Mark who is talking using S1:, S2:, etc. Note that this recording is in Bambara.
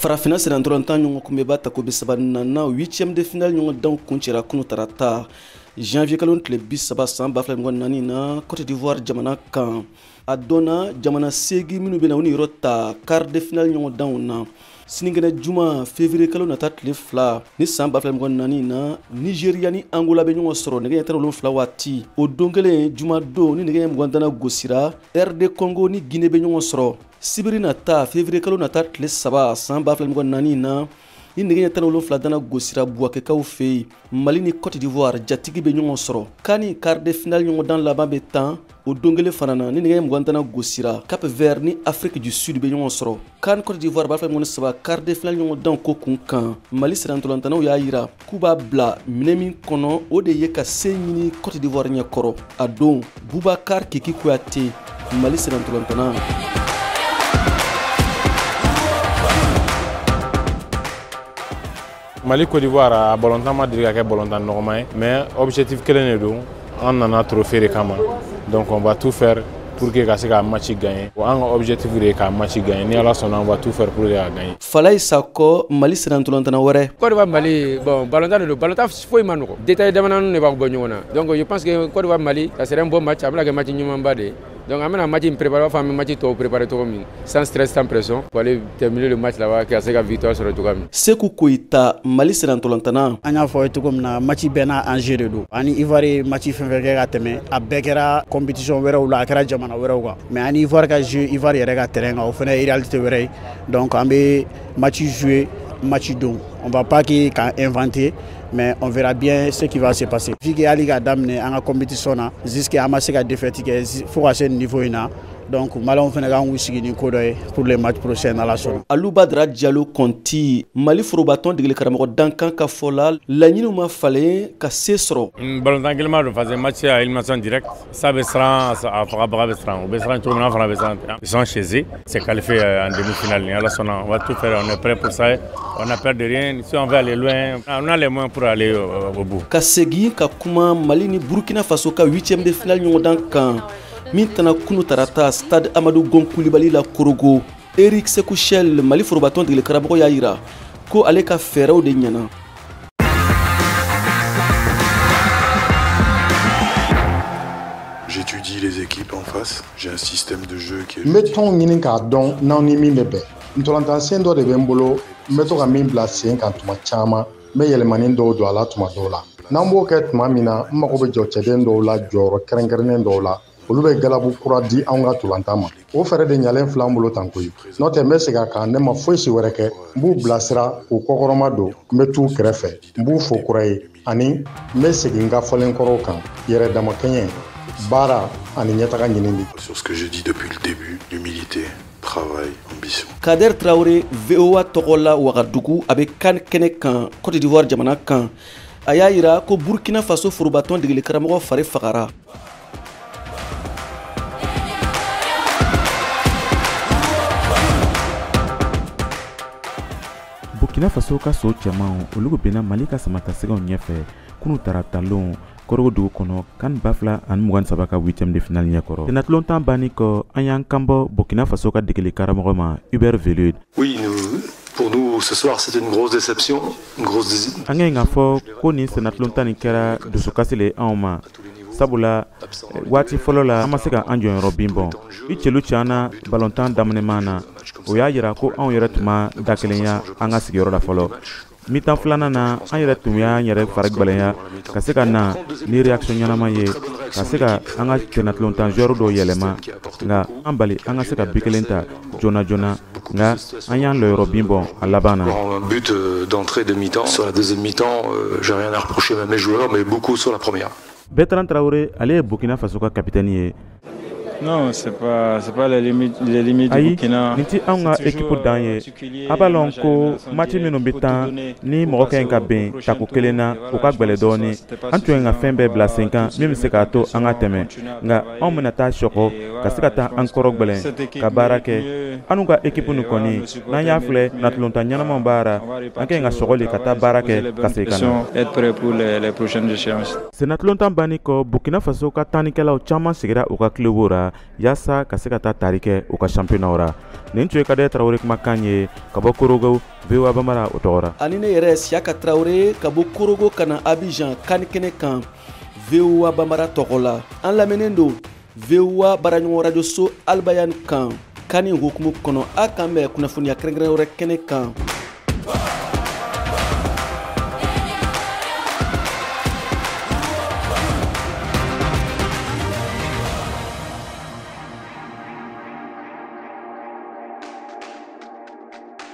S1: Farafina Sénatolanta ɲɔgɔn kun bɛ ba tako bɛ saba nana 8e de finale ɲɔgɔn dan kun cɛra kunu tarata janvier kalo tile 30 san 2024 na Côte d'Ivoire jamana kan a donna jamana segi minnu bɛna u ni yɔrɔ ta quart de finale ɲɔgɔn danw na sinikɛnɛ juma février kalo nata tile 2 ni san 2024 na Nigeria ni Angola bɛ ɲɔgɔn sɔrɔ nɛgɛ ɲɛ 17 waati o don kelen juma don ni nɛgɛ ɲɛ 20 gosira RD Congo ni Guinée bɛ ɲɔgɔn sɔrɔ sibiri nata février kalo nata tile 3 san 2024 na ni nɛgɛ ɲɛ 17 dana gosira Buakekaw fɛ Mali ni Côte d'Ivoire jatigi bɛ ɲɔgɔn sɔrɔ kani quart de finale ɲɔgɔn dan laban bɛ tan o don kelen fana na ni nɛgɛ ɲɛ 20 dana gosira Cap Vert ni Afrique du Sud bɛ ɲɔgɔn sɔrɔ kan Côte d'Ivoire b'a fɛ ŋɔni saba quart de finale ɲɔgɔn dan ko kun kan Mali Sénatolantanaw y'a yira k'u b'a bila minɛ min kɔnɔ o de ye ka se ɲini Côte d'Ivoire ɲɛkɔrɔ a don Boubacar Kiki Kouyaté Mali Sénatolantana.
S2: Mali Côte d'Ivoire a ballontan ma deli ka kɛ ballontan nɔgɔma ye mais objectif kelen de don an nana trophée de kama donc on va tout faire pour que ka se ka match gagner an ka objectif de ka match gagner ni Ala sɔnna on va tout faire pour que ka gagner.
S1: Falaye Sakɔ Mali Sénatolantana wɛrɛ.
S3: Côte d'Ivoire Mali bon ballontan de don ballontan foyi ma nɔgɔ détail damadɔni de b'a bɔ ɲɔgɔn na donc je pense que Côte d'Ivoire Mali ça serait un bon match a bɛna kɛ match ɲumanba de ye. Donc, on a un match préparé, on a un match préparé sans stress, sans pression pour aller terminer le match là-bas qui a fait la victoire sur le Togo.
S1: Sekou Koita, Mali Sénatolantana.
S4: On a fait tout comme match bena en jeu de dos. On Ivoire match février à thème. A bekera compétition wera ou la kera jamana wera ou mais on Ivoire ka jeu Ivoire yera terrain au fait réalité wera. Donc on a match joué, match don. On va pas qui inventer. Mais on verra bien ce qui va se passer. Vu que Ali a damné en compétition jusqu'à amasser la défaite il faut à ce niveau là. Donc malon fana kan wusigi ni ko doy pour les matchs prochains à la zone.
S1: Aloubadra Diallo Conti Mali forobaton de karamɔgɔ dankan ka fɔla laɲiniw ma falen ka se sɔrɔ.
S2: Ballontan gɛlɛma don parce que match à élimination directe ça bɛ siran a fagabaga bɛ siran o bɛ siran cogo min na fana bɛ siran ils sont chez eux c'est qualifié en demi-finale ni Ala sɔnna on va tout faire on est prêt pour ça on n'a peur de rien si on veut aller loin on a les moyens pour aller au bout. Ka
S1: segin ka kuma Mali ni Burkina Faso ka 8e de finale ɲɔgɔn dan kan min tana kunu tarata stade Amadou Gon Coulibaly la Korogo Eric Sekouchel Mali forobaton de karamɔgɔ y'a yira ko ale ka fɛɛrɛw de ɲɛna.
S5: J'étudie les équipes en face, j'ai un système de jeu qui est...
S6: Mettons ɲini k'a dɔn n'aw ni min bɛ bɛn ntolantan dɔ de bɛ n bolo n bɛ to ka min bila sen kan tuma caman n bɛ yɛlɛmani dɔw don a la tuma dɔw la n'an b'o kɛ tuma min na n mago bɛ jɔ cɛden dɔw la jɔyɔrɔ kɛrɛnkɛrɛnnen dɔw la olu bɛ galabu kura di anw ka ntolantan ma o fɛɛrɛ de ɲalen filɛ an bolo tan koyi n'o tɛ n bɛ segin a kan ne ma foyi si wɛrɛ kɛ n b'u bilasira k'u kɔkɔrɔma don n bɛ t'u kɛrɛfɛ n b'u fo kura ye ani n bɛ segin n ka fɔlenkɔrɔw kan yɛrɛ damakɛɲɛ baara ani ɲɛtaga ɲinini.
S5: Sur ce que je dis depuis le début, humilité, travail, ambition.
S1: Kader Traoré VOA Togola Ouagadougou a bɛ kan kɛnɛ kan Côte d'Ivoire jamana kan a y'a yira ko Burkina Faso forobaton degeli karamɔgɔ fari fagara.
S7: Burkina Faso ka so cɛmanw olu bɛnna Mali ka samata sɛgɛnw ɲɛfɛ kunu taratalon Korogodugu kɔnɔ kan 2023 ka 8e de finale ɲɛkɔrɔ. Sénatolontan banni kɔ an y'an kanbɔ Burkina Faso ka degeli karamɔgɔ ma Hubert Velud.
S5: Oui, pour nous ce soir c'était une grosse déception, une grosse désillusion.
S7: An ka fɔ ko nin Sénatolontan nin kɛra dusukasi le anw ma. Sabula waati fɔlɔ la an ma se ka an jɔyɔrɔ bin bɔn I cɛlu cana ballontan daminɛman na o y'a yira ko anw yɛrɛ tun ma dakelenya an ka sigiyɔrɔ la fɔlɔ mi-temps filanan na an yɛrɛ tun y'an yɛrɛ fari gwɛlɛnya ka se ka na ni réaction ɲɛnama ye ka se ka an ka Sénatolontan joueur dɔw yɛlɛma nka an bali an ka se ka bi kelen ta joona joona nka an y'an lɔyɔrɔ bin bɔn a laban na.
S5: But d'entrée de mi-temps sur la deuxième mi-temps j'ai rien à reprocher même les joueurs mais beaucoup sur la première.
S7: Bertrand Traoré ale ye Burkina Faso ka capitaine ye.
S8: Non, c'est pas les limites du Burkina.
S7: Ni ti an ka équipe dan ye a b'a lɔn ko match minnu bɛ tan ni mɔgɔ ka ɲi ka bɛn tako kelen na o ka gwɛlɛ dɔɔni an tun ye ka fɛn bɛɛ bila sen kan min bɛ se k'a to an ka tɛmɛ nka anw bɛna taa sɔgɔ ka se ka taa an kɔrɔ gwɛlɛn ka baara kɛ an n'u ka équipe nin kɔni n'an y'a filɛ natolontan ɲɛnamaw baara an ka ɲi ka sɔgɔli ka taa baara kɛ ka segin ka na.
S8: Être prêt pour les prochaines échéances.
S7: Sénatolontan banni kɔ Burkina Faso ka tannikɛlaw caman sigira u ka club ra la yaasa ka se ka taa tari kɛ u ka championnat ra. Nin tun ye Kader Traoré kumakan ye ka bɔ Korogo VOA Bambara o tɔgɔra.
S1: Ani ne yɛrɛ Siaka Traoré ka bɔ Korogo ka na Abidjan CAN kɛnɛ kan VOA Bambara tɔgɔ la. An lamɛnnen don VOA baraɲɔgɔn radio so Albayan kan CAN hukumu kɔnɔ a kan bɛ kunnafoniya kɛrɛnkɛrɛn wɛrɛ kɛnɛ kan.